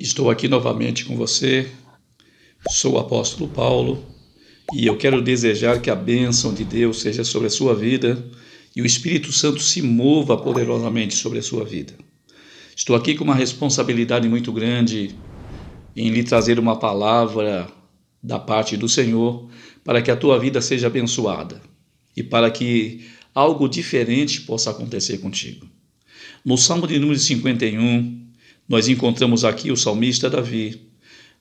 Estou aqui novamente com você, sou o apóstolo Paulo e eu quero desejar que a bênção de Deus seja sobre a sua vida e o Espírito Santo se mova poderosamente sobre a sua vida. Estou aqui com uma responsabilidade muito grande em lhe trazer uma palavra da parte do Senhor para que a tua vida seja abençoada e para que algo diferente possa acontecer contigo. No Salmo de número 51, nós encontramos aqui o salmista Davi,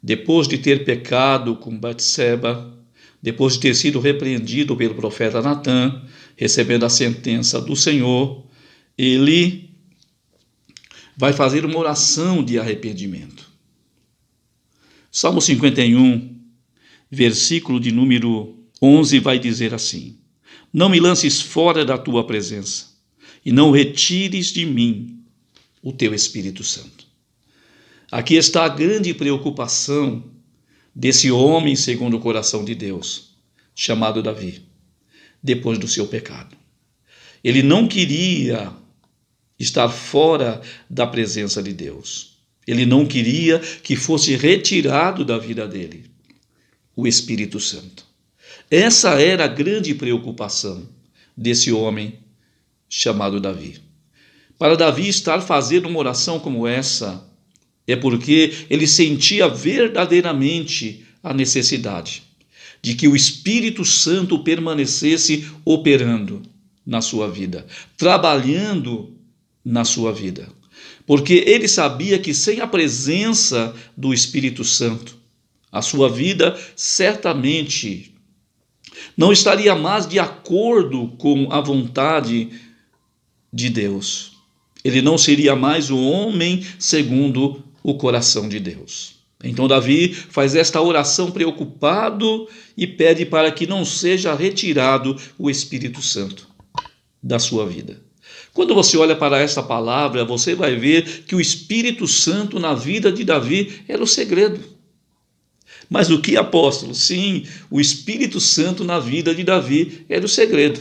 depois de ter pecado com Batseba, depois de ter sido repreendido pelo profeta Natã, recebendo a sentença do Senhor, ele vai fazer uma oração de arrependimento. Salmo 51, versículo de número 11, vai dizer assim: Não me lances fora da tua presença, e não retires de mim o teu Espírito Santo. Aqui está a grande preocupação desse homem segundo o coração de Deus, chamado Davi, depois do seu pecado. Ele não queria estar fora da presença de Deus. Ele não queria que fosse retirado da vida dele o Espírito Santo. Essa era a grande preocupação desse homem chamado Davi. Para Davi estar fazendo uma oração como essa, é porque ele sentia verdadeiramente a necessidade de que o Espírito Santo permanecesse operando na sua vida, trabalhando na sua vida. Porque ele sabia que sem a presença do Espírito Santo, a sua vida certamente não estaria mais de acordo com a vontade de Deus. Ele não seria mais o homem segundo o coração de Deus. Então Davi faz esta oração preocupado e pede para que não seja retirado o Espírito Santo da sua vida. Quando você olha para esta palavra, você vai ver que o Espírito Santo na vida de Davi era o segredo. Mas o que, apóstolo? Sim, o Espírito Santo na vida de Davi era o segredo.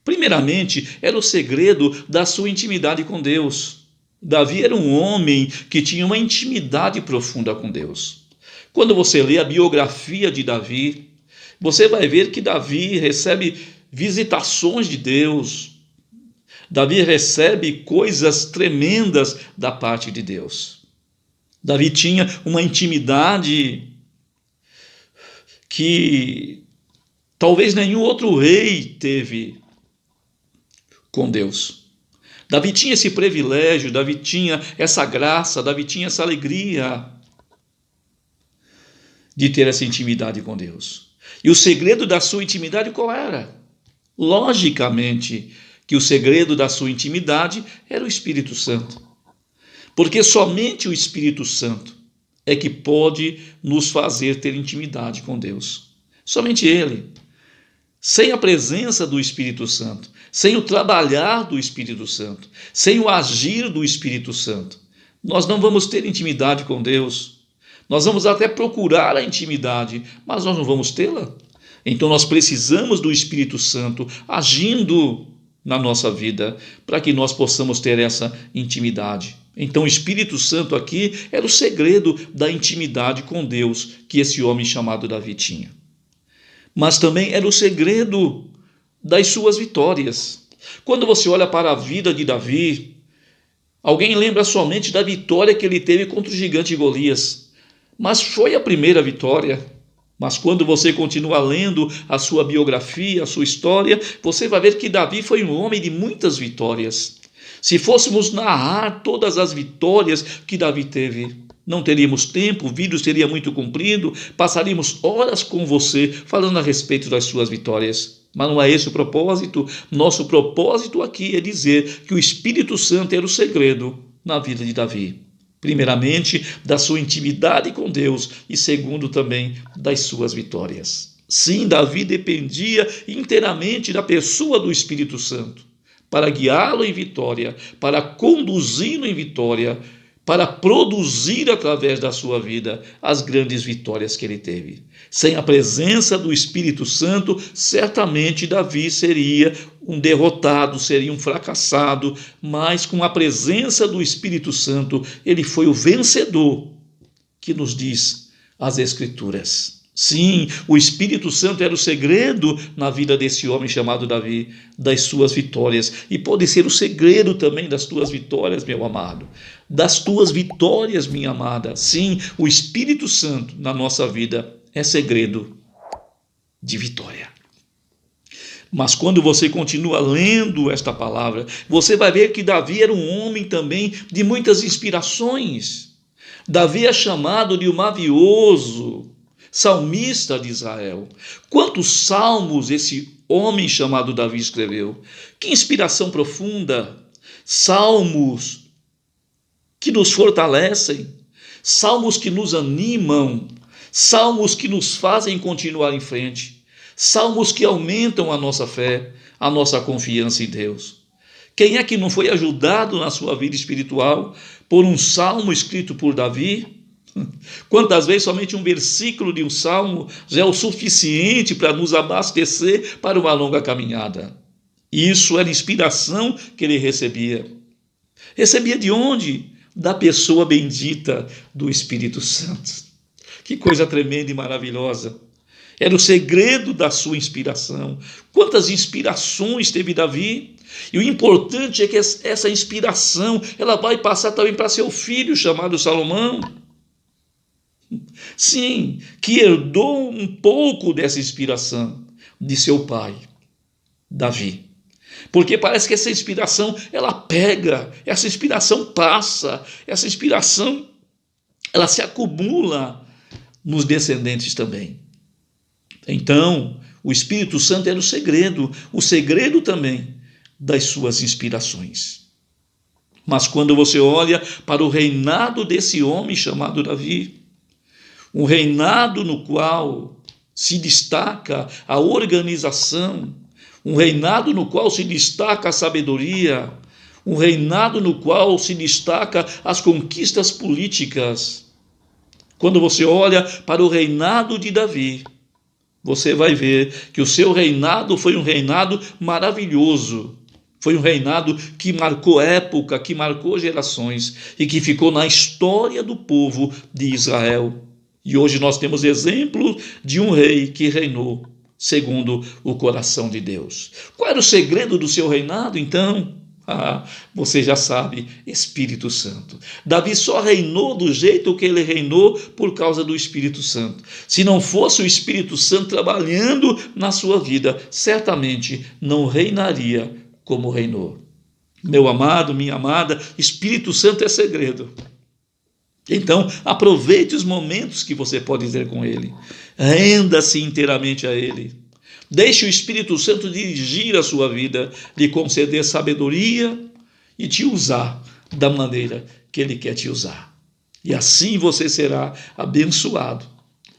Primeiramente, era o segredo da sua intimidade com Deus. Davi era um homem que tinha uma intimidade profunda com Deus. Quando você lê a biografia de Davi, você vai ver que Davi recebe visitações de Deus. Davi recebe coisas tremendas da parte de Deus. Davi tinha uma intimidade que talvez nenhum outro rei teve com Deus. Davi tinha esse privilégio, Davi tinha essa graça, Davi tinha essa alegria de ter essa intimidade com Deus. E o segredo da sua intimidade qual era? Logicamente que o segredo da sua intimidade era o Espírito Santo. Porque somente o Espírito Santo é que pode nos fazer ter intimidade com Deus. Somente Ele. Sem a presença do Espírito Santo, sem o trabalhar do Espírito Santo, sem o agir do Espírito Santo, nós não vamos ter intimidade com Deus. Nós vamos até procurar a intimidade, mas nós não vamos tê-la. Então nós precisamos do Espírito Santo agindo na nossa vida para que nós possamos ter essa intimidade. Então o Espírito Santo aqui era o segredo da intimidade com Deus que esse homem chamado Davi tinha. Mas também era o segredo das suas vitórias. Quando você olha para a vida de Davi, alguém lembra somente da vitória que ele teve contra o gigante Golias. Mas foi a primeira vitória. Mas quando você continua lendo a sua biografia, a sua história, você vai ver que Davi foi um homem de muitas vitórias. Se fôssemos narrar todas as vitórias que Davi teve, não teríamos tempo, o vídeo seria muito comprido, passaríamos horas com você falando a respeito das suas vitórias. Mas não é esse o propósito. Nosso propósito aqui é dizer que o Espírito Santo era o segredo na vida de Davi. Primeiramente, da sua intimidade com Deus e segundo também das suas vitórias. Sim, Davi dependia inteiramente da pessoa do Espírito Santo para guiá-lo em vitória, para conduzi-lo em vitória, para produzir através da sua vida as grandes vitórias que ele teve. Sem a presença do Espírito Santo, certamente Davi seria um derrotado, seria um fracassado, mas com a presença do Espírito Santo, ele foi o vencedor que nos diz as Escrituras. Sim, o Espírito Santo era o segredo na vida desse homem chamado Davi, das suas vitórias. E pode ser o segredo também das tuas vitórias, meu amado. Das tuas vitórias, minha amada. Sim, o Espírito Santo na nossa vida é segredo de vitória. Mas quando você continua lendo esta palavra, você vai ver que Davi era um homem também de muitas inspirações. Davi é chamado de um mavioso salmista de Israel. Quantos salmos esse homem chamado Davi escreveu? Que inspiração profunda! Salmos que nos fortalecem, salmos que nos animam, salmos que nos fazem continuar em frente, salmos que aumentam a nossa fé, a nossa confiança em Deus. Quem é que não foi ajudado na sua vida espiritual por um salmo escrito por Davi? Quantas vezes somente um versículo de um salmo já é o suficiente para nos abastecer para uma longa caminhada? Isso era inspiração que ele recebia. Recebia de onde? Da pessoa bendita do Espírito Santo. Que coisa tremenda e maravilhosa. Era o segredo da sua inspiração. Quantas inspirações teve Davi? E o importante é que essa inspiração ela vai passar também para seu filho chamado Salomão. Sim, que herdou um pouco dessa inspiração de seu pai, Davi. Porque parece que essa inspiração ela pega, essa inspiração passa, essa inspiração ela se acumula nos descendentes também. Então, o Espírito Santo era o segredo também das suas inspirações. Mas quando você olha para o reinado desse homem chamado Davi, um reinado no qual se destaca a organização, um reinado no qual se destaca a sabedoria, um reinado no qual se destaca as conquistas políticas. Quando você olha para o reinado de Davi, você vai ver que o seu reinado foi um reinado maravilhoso. Foi um reinado que marcou época, que marcou gerações e que ficou na história do povo de Israel. E hoje nós temos exemplo de um rei que reinou segundo o coração de Deus. Qual era o segredo do seu reinado, então? Você já sabe, Espírito Santo. Davi só reinou do jeito que ele reinou por causa do Espírito Santo. Se não fosse o Espírito Santo trabalhando na sua vida, certamente não reinaria como reinou. Meu amado, minha amada, Espírito Santo é segredo. Então, aproveite os momentos que você pode ter com ele. Renda-se inteiramente a ele. Deixe o Espírito Santo dirigir a sua vida, lhe conceder sabedoria e te usar da maneira que ele quer te usar. E assim você será abençoado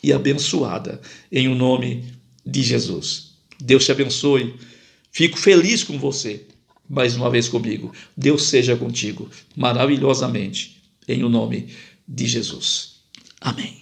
e abençoada em o nome de Jesus. Deus te abençoe. Fico feliz com você, mais uma vez comigo. Deus seja contigo maravilhosamente em o nome de Jesus. Amém.